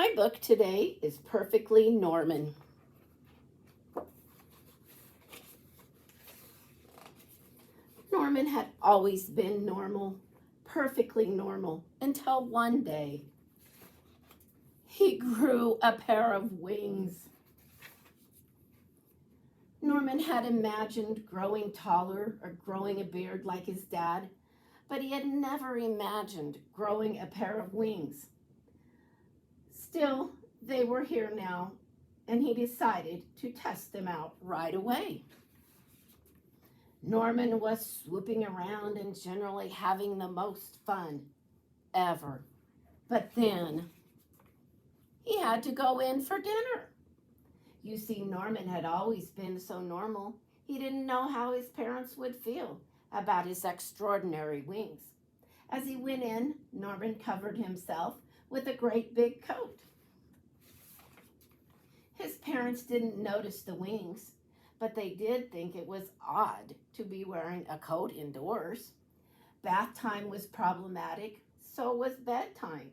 My book today is Perfectly Norman. Norman had always been normal, perfectly normal, until one day he grew a pair of wings. Norman had imagined growing taller or growing a beard like his dad, but he had never imagined growing a pair of wings. Still, they were here now, and he decided to test them out right away. Norman was swooping around and generally having the most fun ever. But then he had to go in for dinner. You see, Norman had always been so normal, he didn't know how his parents would feel about his extraordinary wings. As he went in, Norman covered himself with a great big coat. His parents didn't notice the wings, but they did think it was odd to be wearing a coat indoors. Bath time was problematic, so was bedtime.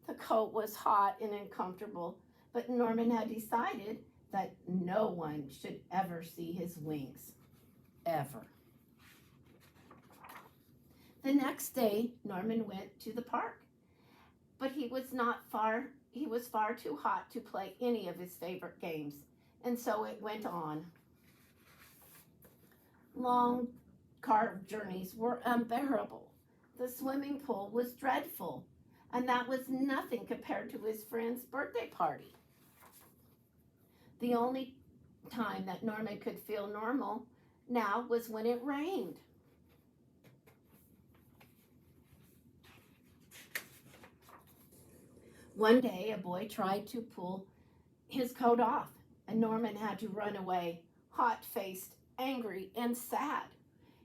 The coat was hot and uncomfortable, but Norman had decided that no one should ever see his wings, ever. The next day, Norman went to the park, but he was far too hot to play any of his favorite games, and so it went on. Long car journeys were unbearable. The swimming pool was dreadful, and that was nothing compared to his friend's birthday party. The only time that Norman could feel normal now was when it rained. One day, a boy tried to pull his coat off, and Norman had to run away, hot-faced, angry, and sad.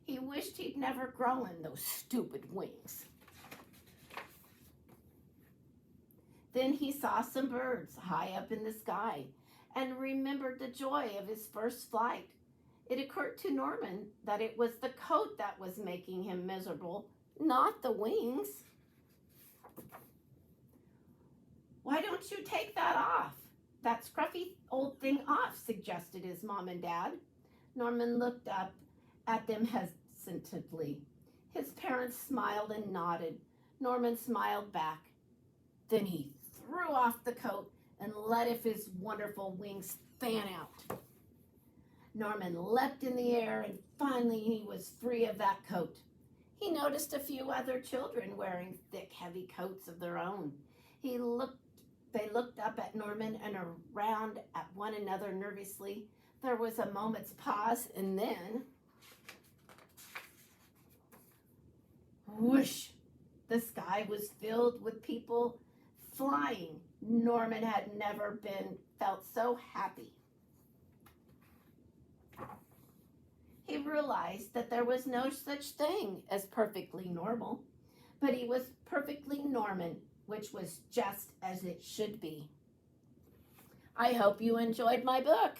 He wished he'd never grown those stupid wings. Then he saw some birds high up in the sky and remembered the joy of his first flight. It occurred to Norman that it was the coat that was making him miserable, not the wings. "Why don't you take that scruffy old thing off?" suggested his mom and dad. Norman looked up at them hesitantly. His parents smiled and nodded. Norman smiled back. Then he threw off the coat and let his wonderful wings fan out. Norman leapt in the air, and finally he was free of that coat. He noticed a few other children wearing thick, heavy coats of their own. They looked up at Norman and around at one another nervously. There was a moment's pause, and then, whoosh, the sky was filled with people flying. Norman had never felt so happy. He realized that there was no such thing as perfectly normal, but he was perfectly Norman, which was just as it should be. I hope you enjoyed my book.